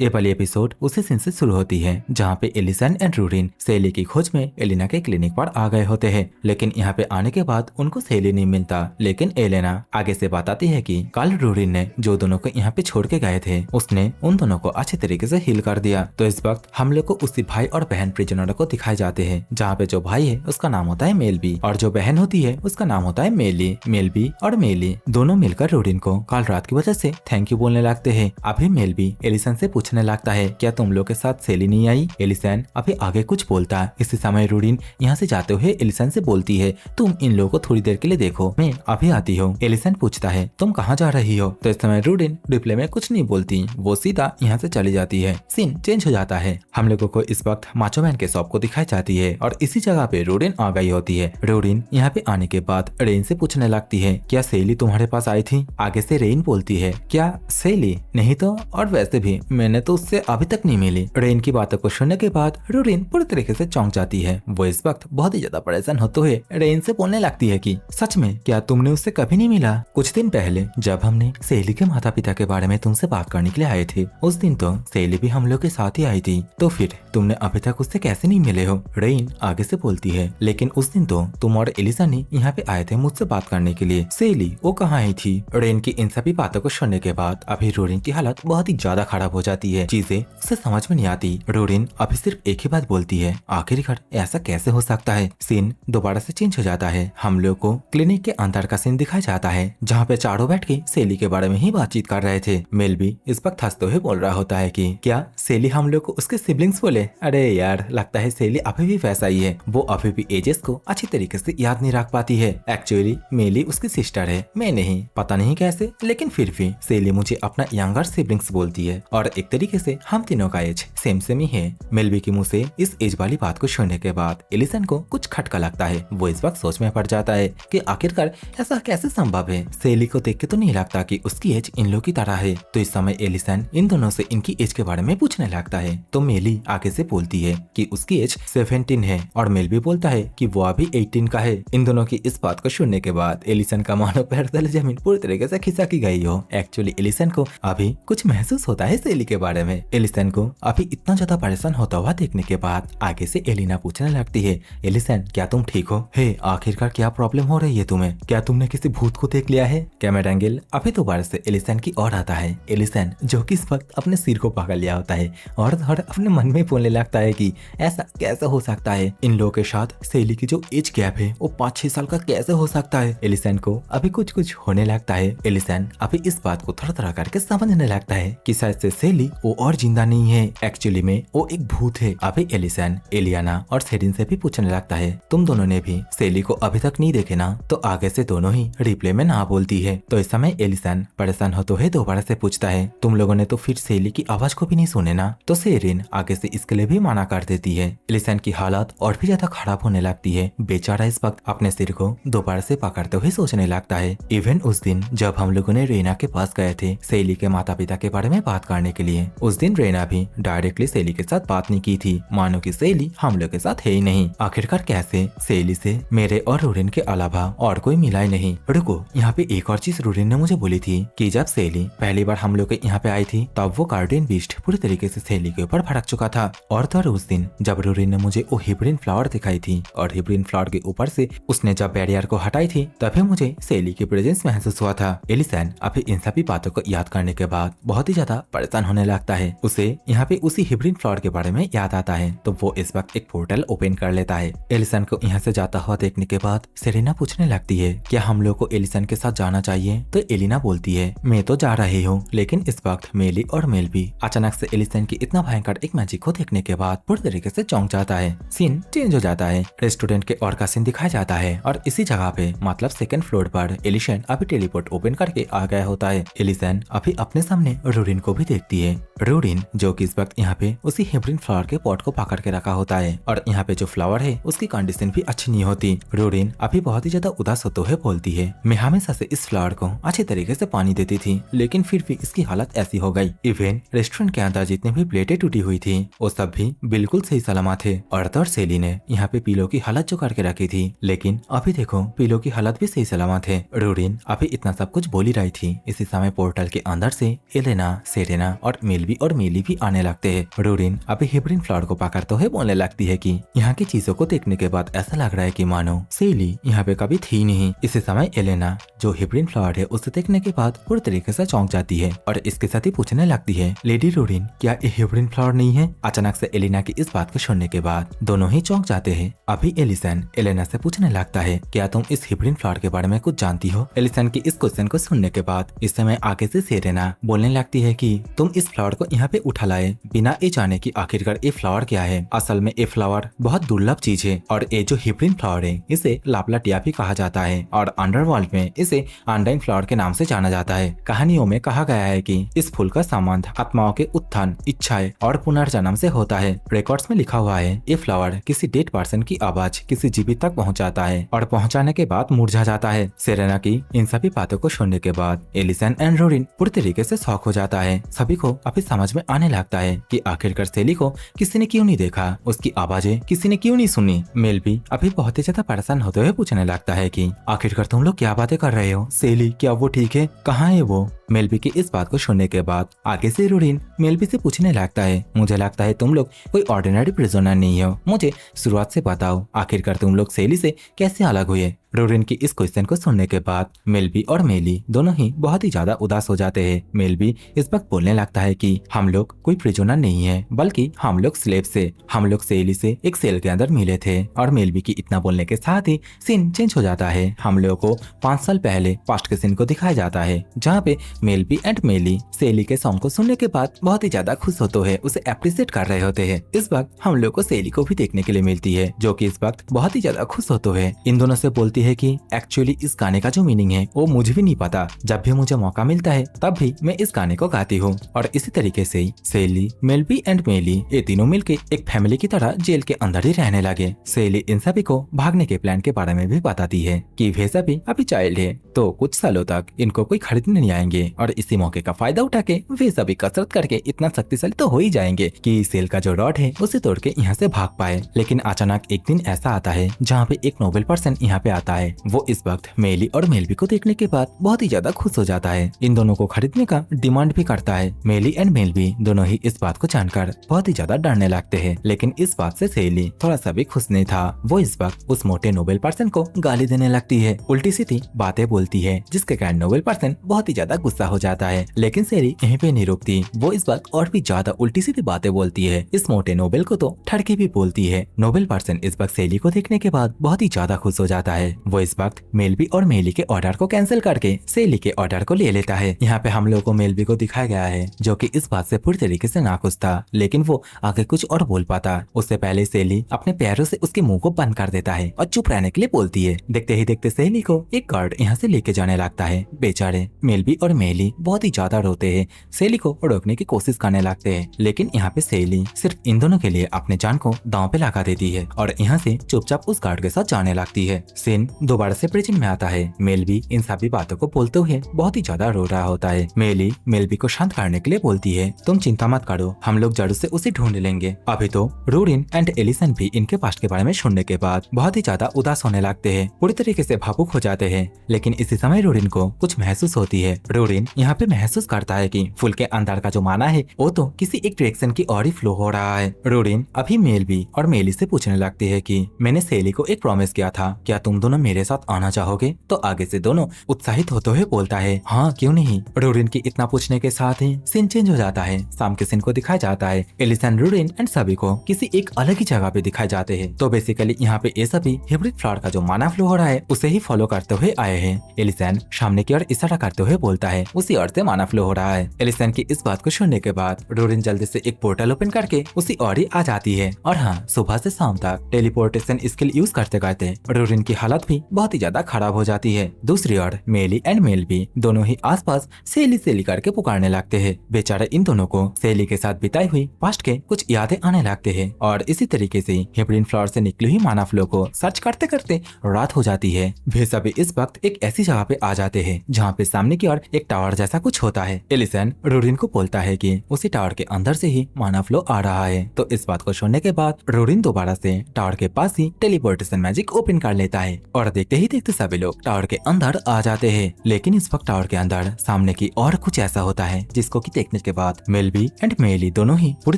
ये वाली एपिसोड उसी सीन से शुरू होती है जहाँ पे एलिसन एंड रूरिन सेली की खोज में एलिना के क्लिनिक पर आ गए होते हैं, लेकिन यहाँ पे आने के बाद उनको सेली नहीं मिलता। लेकिन एलेना आगे से बताती है कि कल रूरिन ने जो दोनों को यहाँ पे छोड़ के गए थे उसने उन दोनों को अच्छे तरीके से हील कर दिया। तो इस वक्त हम लोग को उसी भाई और बहन प्रिजनर को दिखाए जाते हैं, जहाँ पे जो भाई है उसका नाम होता है मेलबी और जो बहन होती है उसका नाम होता है मेली। मेलबी और मेली दोनों मिलकर रूरिन को कल रात की वजह से थैंक यू बोलने लगते हैं। अभी मेलबी एलिसन से पूछने लगता है क्या तुम लोग के साथ सेली नहीं आई। एलिसन अभी आगे कुछ बोलता है। इसी समय रूरिन यहाँ से जाते हुए एलिसन से बोलती है तुम इन लोगों को थोड़ी देर के लिए देखो, मैं अभी आती हूँ। एलिसन पूछता है तुम कहाँ जा रही हो। तो इस समय रूरिन रिप्लाई में कुछ नहीं बोलती, वो सीधा यहाँ से चली जाती है। सीन चेंज हो जाता है। हम लोगों को इस वक्त माचो मैन के शॉप को दिखाई जाती है और इसी जगह पे रूरिन आ गई होती है। रूरिन यहाँ पे आने के बाद रेन से पूछने लगती है क्या सेली तुम्हारे पास आई थी। आगे से रेन बोलती है क्या सेली नहीं तो, और वैसे भी मैंने तो उससे अभी तक नहीं मिली। रेन की बातों को सुनने के बाद रूरिन पूरी तरीके से चौंक जाती है। वो इस वक्त बहुत ही ज्यादा परेशान होते हुए रेन से बोलने लगती है कि सच में क्या तुमने उससे कभी नहीं मिला। कुछ दिन पहले जब हमने सेली के माता पिता के बारे में तुमसे बात करने के लिए आए थे, उस दिन तो सेली भी हम लोग के साथ ही आई थी, तो फिर तुमने अभी तक उससे कैसे नहीं मिले हो। रेन आगे से बोलती है लेकिन उस दिन तो तुम और एलिसा ने यहाँ पे आए थे मुझसे बात करने के लिए, सेली वो कहाँ आई थी। रेन की इन सभी बातों को सुनने के बाद अभी रूरिन की हालत बहुत ही ज्यादा खराब हो जाती है। चीजें उसे समझ में नहीं आती। रूरिन अभी सिर्फ एक ही बात बोलती है आखिरकार ऐसा कैसे हो सकता है। सीन दोबारा से चेंज हो जाता है। हम लोग को क्लिनिक के अंदर का सीन दिखाया जाता है जहाँ पे चारों बैठ के सेली के बारे में ही बातचीत कर रहे थे। मेलबी इस वक्त हंसते हुए बोल रहा होता है कि क्या सेली हम लोग को उसके सिबलिंग्स बोले। अरे यार लगता है सेली अभी भी वैसा ही है, वो अभी भी एजेस को अच्छी तरीके से याद नहीं रख पाती है। एक्चुअली मेली उसकी सिस्टर है, मैं नहीं, पता नहीं कैसे, लेकिन फिर भी सेली मुझे अपना यंगर सिबलिंग्स बोलती है और एक तरीके से हम तीनों का एज सेम सेम ही है। मेलबी की मुंह से इस एज वाली बात को सुनने के बाद एलिसन को कुछ खटका लगता है। वो इस वक्त सोच में पड़ जाता है कि आखिरकार ऐसा कैसे संभव है। सेली को देख के तो नहीं लगता कि उसकी एज इन लोग की तरह है। तो इस समय एलिसन इन दोनों से इनकी एज के बारे में पूछने लगता है। तो मेली आगे से बोलती है कि उसकी एज 17 है और मेलबी बोलता है कि वो अभी 18 का है। इन दोनों की इस बात को सुनने के बाद एलिसन का मानो पैर तले जमीन पूरी तरीके से खिसक गई हो। एक्चुअली एलिसन को अभी कुछ महसूस होता है सेली के बारे में। एलिसन को अभी इतना ज्यादा परेशान होता हुआ देखने के बाद आगे से एलिना पूछने लगती है एलिसन क्या तुम ठीक हो। हे आखिरकार क्या प्रॉब्लम हो रही है तुम्हें, क्या तुमने किसी भूत को देख लिया है। कैमरा एंगल अभी दोबारा से एलिसन की ओर आता है। एलिसन जो कि इस वक्त अपने सिर को पकड़ लिया होता है और अपने मन में बोलने लगता है कि ऐसा कैसे हो सकता है, इन लोगों के साथ सेली की जो एज गैप है वो 5-6 साल का कैसे हो सकता है। एलिसन को अभी कुछ कुछ होने लगता है। एलिसन अभी इस बात को थोड़ा थोड़ा करके समझने लगता है कि शायद से सेली वो और जिंदा नहीं है, एक्चुअली में वो एक भूत है। अभी एलिसन एलियाना और सेरिन से भी पूछने लगता है तुम दोनों ने भी सेली को अभी तक नहीं देखे ना। तो आगे से दोनों ही रिप्ले में ना बोलती है। तो इस समय एलिसन परेशान होते हुए दोबारा से पूछता है तुम लोगों ने तो फिर सेली की आवाज को भी नहीं सुने ना। तो सेरिन आगे से इसके लिए भी मना कर देती है। एलिसन की हालत और भी ज्यादा खराब होने लगती है। बेचारा इस वक्त अपने सिर को दोबारा से पकड़ते हुए सोचने लगता है इवन उस दिन जब हम लोगों ने रेना के पास गए थे सेली के माता पिता के बारे में बात करने के लिए, उस दिन रेना भी डायरेक्टली सेली के साथ बात नहीं की थी, मानो कि सेली हम लोग के साथ है ही नहीं। आखिरकार कैसे सेली से मेरे और रूरिन के अलावा और कोई मिला ही नहीं। रुको, यहाँ पे एक और चीज रूरिन ने मुझे बोली थी कि जब सेली पहली बार हम लोग के यहाँ पे आई थी तब वो गार्डियन बीस्ट पूरी तरीके से सेली के ऊपर भड़क चुका था। और तो उस दिन जब रूरिन ने मुझे वो हिब्रिन फ्लावर दिखाई थी और हिब्रिन फ्लावर के ऊपर से उसने जब बैरियर को हटाई थी तभी मुझे सेली की प्रेजेंस महसूस हुआ था। एलिसन अभी इन सभी बातों को याद करने के बाद बहुत ही ज्यादा परेशान होने लगता है। उसे यहाँ पे उसी हिब्रिन फ्लावर के बारे में याद आता है। तो वो इस वक्त एक पोर्टल ओपन कर लेता है। एलिसन को यहाँ से जाता हुआ देखने के बाद सेरेना पूछने लगती है क्या हम लोग को एलिसन के साथ जाना चाहिए। तो एलिना बोलती है मैं तो जा रही हूँ, लेकिन इस वक्त मेली और मेलबी अचानक से एलिसन की इतना भयंकर एक मैजिक को देखने के बाद पूरी तरीके से चौंक जाता है। सीन चेंज हो जाता है। रेस्टोरेंट के और का सीन दिखाया जाता है और इसी जगह पे मतलब सेकंड फ्लोर पर एलिसन अभी टेलीपोर्ट ओपन करके आ गया होता है। एलिसन अभी अपने सामने रूरिन को भी देखती है। रूरिन जो कि इस वक्त यहाँ पे उसी हिब्रिन फ्लावर के पॉट को पकड़ के रखा होता है और यहाँ पे जो फ्लावर है उसकी कंडीशन भी अच्छी नहीं होती। रूरिन अभी बहुत ही ज्यादा उदास होते हुए बोलती है मैं हमेशा से इस फ्लावर को अच्छे तरीके से पानी देती थी, लेकिन फिर भी इसकी हालत ऐसी हो गई। इवन रेस्टोरेंट के अंदर जितनी भी प्लेटें टूटी हुई थी वो सब भी बिल्कुल सही सलामत थे। और सेली ने यहाँ पे पीलो की हालत जो करके रखी थी, लेकिन अभी देखो पीलो की हालत भी सही सलामत है। रूरिन अभी इतना सब कुछ बोल ही रही थी। इसी समय पोर्टल के अंदर से एलेना, सेरेना और मेलवी और मेली भी आने लगते हैं। रूरिन अभी हिब्रिन फ्लावर को पकड़ते हुए बोलने लगती है कि यहाँ की चीजों को देखने के बाद ऐसा लग रहा है कि मानो सेली यहाँ पे कभी थी नहीं। इसी समय एलेना जो हिब्रिन फ्लावर है उसे देखने के बाद पूरी तरीके से चौंक जाती है और इसके साथ ही पूछने लगती है, लेडी रूरिन क्या ये हिब्रिन फ्लावर नहीं है? अचानक से एलिना की इस बात को सुनने के बाद दोनों ही चौंक जाते हैं। अभी एलिसन एलेना से पूछने लगता है, क्या तुम इस हिब्रिन फ्लावर के बारे में कुछ जानती हो? एलिसन की इस क्वेश्चन को सुनने के बाद इस समय आगे से सेरेना बोलने लगती है कि तुम इस फ्लावर को यहाँ पे उठा लाए बिना ये जाने की आखिरकार ये फ्लावर क्या है। असल में ये फ्लावर बहुत दुर्लभ चीज है और ये जो हिब्रिन फ्लावर है इसे लापलाटिया भी कहा जाता है और अंडरवर्ल्ड में इसे अनडाइन फ्लावर के नाम से जाना जाता है। कहानियों में कहा गया है कि इस फूल का संबंध आत्माओं के उत्थान, इच्छाएं और पुनर्जन्म से होता है। रिकॉर्ड्स में लिखा हुआ है ये फ्लावर किसी डेड पर्सन की आवाज किसी जीवित तक पहुंचाता है और पहुंचाने के बाद मुरझा जाता है। सेरेना की इन सभी बातों को सुनने के बाद एलिसन एंड रूरिन पूरी तरीके से शॉक हो जाता है। सभी को अभी समझ में आने लगता है कि आखिरकार सेली को किसी ने क्यों नहीं देखा, उसकी आवाजें किसी ने क्यों नहीं सुनी। मेल भी अभी बहुत ही ज्यादा परेशान होते हुए पूछने लगता है कि आखिरकार तुम लोग क्या बातें कर रहे हो? सेली क्या वो ठीक है? कहाँ है वो? मेलबी की इस बात को सुनने के बाद आगे से रूरिन मेलबी से पूछने लगता है, मुझे लगता है तुम लोग कोई ऑर्डिनरी प्रिजनर नहीं हो। मुझे शुरुआत से बताओ आखिरकार तुम लोग सेली से कैसे अलग हुए? रूरिन की इस क्वेश्चन को सुनने के बाद मेलबी और मेली दोनों ही बहुत ही ज्यादा उदास हो जाते हैं। मेलबी इस वक्त बोलने लगता है कि हम लोग कोई प्रिजनर नहीं है बल्कि हम लोग स्लेव से, हम लोग सेली से एक सेल के अंदर मिले थे। और मेलबी की इतना बोलने के साथ ही सीन चेंज हो जाता है। हम लोगों को 5 साल पहले पास्ट के सीन को दिखाया जाता है जहाँ पे मेलबी एंड मेली सेली के सॉन्ग को सुनने के बाद बहुत ही ज्यादा खुश होते हैं, उसे अप्रिशिएट कर रहे होते हैं। इस वक्त हम लोग को सेली को भी देखने के लिए मिलती है जो कि इस वक्त बहुत ही ज्यादा खुश होते हैं। इन दोनों से बोलती है कि एक्चुअली इस गाने का जो मीनिंग है वो मुझे भी नहीं पता, जब भी मुझे मौका मिलता है तब भी मैं इस गाने को गाती हूँ। और इसी तरीके से सेली, मेलबी एंड मेली ये तीनों मिलके एक फैमिली की तरह जेल के अंदर ही रहने लगे। सेली इन सभी को भागने के प्लान के बारे में भी बताती है कि वे सभी अभी चाइल्ड है तो कुछ सालों तक इनको कोई खरीदने नहीं आएंगे और इसी मौके का फायदा उठा के वे सभी कसरत करके इतना शक्तिशाली तो हो ही जाएंगे कि सेल का जो रॉड है उसे तोड़ के यहाँ से भाग पाए। लेकिन अचानक एक दिन ऐसा आता है जहाँ पे एक नोबेल पर्सन यहाँ पे आता है। वो इस वक्त मेली और मेलबी को देखने के बाद बहुत ही ज्यादा खुश हो जाता है, इन दोनों को खरीदने का डिमांड भी करता है। मेली एंड मेलबी दोनों ही इस बात को जानकर बहुत ही ज्यादा डरने लगते हैं, लेकिन इस बात से सेली थोड़ा सा भी खुश नहीं था। वो इस वक्त उस मोटे नोबेल पर्सन को गाली देने लगती है, उल्टी सीधी बातें बोलती है जिसके कारण नोबेल पर्सन बहुत ही ज्यादा गुस्सा हो जाता है। लेकिन सेली यहीं पे नहीं रुकती, वो इस वक्त और भी ज्यादा उल्टी सीधी बातें बोलती है। इस मोटे नोबेल को तो ठड़के भी बोलती है। नोबेल पर्सन इस वक्त सेली को देखने के बाद बहुत ही ज्यादा खुश हो जाता है। वो इस वक्त मेलबी और मेली के ऑर्डर को कैंसिल करके सेली के ऑर्डर को ले लेता है। यहाँ पे हम लोगों को मेलबी को दिखाया गया है जो कि इस बात से पूरी तरीके से नाखुश था, लेकिन वो आगे कुछ और बोल पाता उससे पहले सेली अपने पैरों से उसके मुंह को बंद कर देता है और चुप रहने के लिए बोलती है। देखते ही देखते सेली को एक गार्ड यहाँ से लेके जाने लगता है। बेचारे मेलबी और मेली बहुत ही ज्यादा रोते हैं, सेली को रोकने की कोशिश करने लगते हैं, लेकिन यहाँ पे सेली सिर्फ इन दोनों के लिए अपने जान को दांव पे लगा देती है और यहाँ से चुपचाप उस गार्ड के साथ जाने लगती है। सीन दोबारा से प्रिजन में आता है। मेलबी इन सभी बातों को बोलते हुए बहुत ही ज्यादा रो रहा होता है। मेली मेलबी को शांत करने के लिए बोलती है, तुम चिंता मत करो, हम लोग जरूर से उसे ढूंढ लेंगे। अभी तो रूरिन एंड एलिसन भी इनके पास्ट के बारे में सुनने के बाद बहुत ही ज्यादा उदास होने लगते हैं, पूरी तरीके से भावुक हो जाते हैं। लेकिन इसी समय रूरिन को कुछ महसूस होती है। रूरिन यहाँ पे महसूस करता है कि फूल के अंदर का जो माना है वो तो किसी एक डायरेक्शन की ओर ही फ्लो हो रहा है। रूरिन अभी मेलबी और मेली से पूछने लगती है कि मैंने सेली को एक प्रॉमिस किया था, क्या तुम दोनों मेरे साथ आना चाहोगे? तो आगे से दोनों उत्साहित होते हुए बोलता है, हाँ क्यों नहीं। रूरिन की इतना पूछने के साथ ही सीन चेंज हो जाता है। शाम के सीन को दिखाया जाता है। एलिसन, रूरिन एंड सभी को किसी एक अलग ही जगह पे दिखाए जाते हैं। तो बेसिकली यहाँ पे ये सभी हिब्रिड फ्लावर का जो माना फ्लो हो रहा है उसे ही फॉलो करते हुए आए हैं। एलिसन सामने की ओर इशारा करते हुए बोलता है, उसी ओर से माना फ्लो हो रहा है। एलिसन की इस बात को सुनने के बाद रूरिन जल्दी से एक पोर्टल ओपन करके उसी ओर ही आ जाती है। और हाँ, सुबह से शाम तक टेलीपोर्टेशन स्किल यूज करते करते रूरिन की हालत भी बहुत ही ज्यादा खराब हो जाती है। दूसरी ओर मेली एंड मेलबी दोनों ही आसपास सेली सेली करके पुकारने लगते हैं। बेचारे इन दोनों को सेली के साथ बिताई हुई पास्ट के कुछ यादें आने लगते हैं और इसी तरीके से हिब्रिन फ्लावर से निकली हुई माना फ्लो को सर्च करते करते रात हो जाती है। वे सभी इस वक्त एक ऐसी जगह पे आ जाते हैं जहाँ पे सामने की ओर एक टावर जैसा कुछ होता है। एलिसन रूरिन को बोलता है कि उसी टावर के अंदर से ही माना फ्लो आ रहा है। तो इस बात को सुनने के बाद रूरिन दोबारा से टावर के पास ही टेलीपोर्टेशन मैजिक ओपन कर लेता है और देखते ही देखते सभी लोग टावर के अंदर आ जाते हैं। लेकिन इस वक्त टावर के अंदर सामने की और कुछ ऐसा होता है जिसको कि देखने के बाद मेलबी एंड मेली दोनों ही पूरी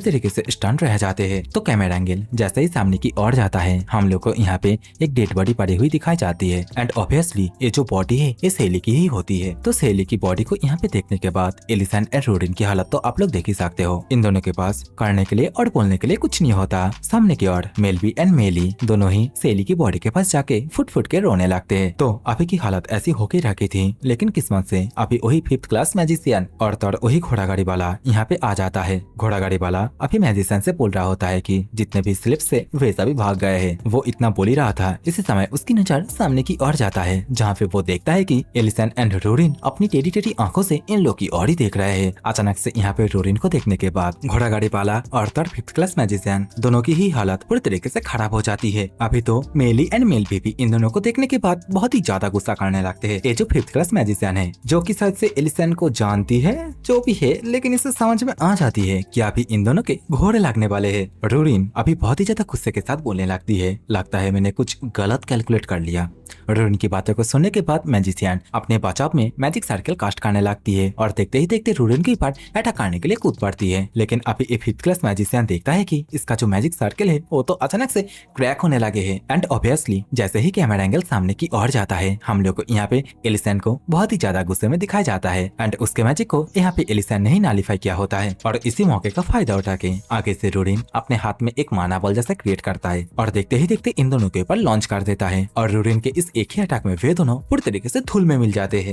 तरीके से स्टन रह जाते हैं। तो कैमरा एंगल जैसे ही सामने की ओर जाता है हम लोग को यहाँ पे एक डेड बॉडी पड़ी हुई दिखाई जाती है एंड ऑब्वियसली ये जो बॉडी है ये सेली की ही होती है। तो सेली की बॉडी को यहाँ पे देखने के बाद एलिसन एंड रूडिन की हालत तो आप लोग देख ही सकते हो। इन दोनों के पास करने के लिए और बोलने के लिए कुछ नहीं होता। सामने की ओर मेलबी एंड मेली दोनों ही सेली की बॉडी के पास जाके फुट फुट के रोने लगते हैं। तो अभी की हालत ऐसी होके रखी थी, लेकिन किस्मत से अभी वही 5th क्लास मैजिशियन और तौर वही घोड़ा गाड़ी वाला यहाँ पे आ जाता है। घोड़ा गाड़ी वाला अभी मैजिशियन से बोल रहा होता है कि जितने भी स्लिप्स से वे सभी भाग गए हैं। वो इतना बोल ही रहा था, इसी समय उसकी नजर सामने की ओर जाता है जहाँ पे वो देखता है कि एलिसन एंड रूरिन अपनी टेढ़ी टेढ़ी आंखों से इन लोग की ओर ही देख रहे हैं। अचानक से यहाँ पे रूरिन को देखने के बाद घोड़ा गाड़ी वाला और तौर 5th क्लास मैजिशियन दोनों की ही हालत पूरी तरीके से खराब हो जाती है। अभी तो मेली एंड मेलबी भी इन दोनों को देखने के बाद बहुत ही ज्यादा गुस्सा करने लगते हैं। ये जो 5th क्लास मैजिशियन है जो कि शायद से एलिसन को जानती है जो भी है, लेकिन इसे समझ में आ जाती है कि अभी इन दोनों के घोड़े लगने वाले हैं। रूरिन अभी बहुत ही ज्यादा गुस्से के साथ बोलने लगती है, लगता है मैंने कुछ गलत कैलकुलेट कर लिया। रूरिन की बातों को सुनने के बाद मैजिशियन अपने बचाव में मैजिक सर्कल कास्ट करने लगती है और देखते ही देखते रूरिन के ऊपर अटैक करने के लिए कूद पड़ती है। लेकिन अभी ये 5th क्लास मैजिशियन देखता है कि इसका जो मैजिक सर्कल है वो तो अचानक से क्रैक होने लगे हैं एंड ऑब्वियसली जैसे ही कैमरा एंगल सामने की ओर जाता है हम लोग को यहाँ पे एलिसन को बहुत ही ज्यादा गुस्से में दिखाया जाता है एंड उसके मैजिक को यहाँ पे एलिसन ने ही नालीफाई किया होता है। और इसी मौके का फायदा उठा के आगे से रूरिन अपने हाथ में एक माना बॉल जैसा क्रिएट करता है और देखते ही देखते इन दोनों के ऊपर लॉन्च कर देता है और रूरिन के इस एक ही अटैक में वे दोनों पूरी तरीके से धूल में मिल जाते हैं।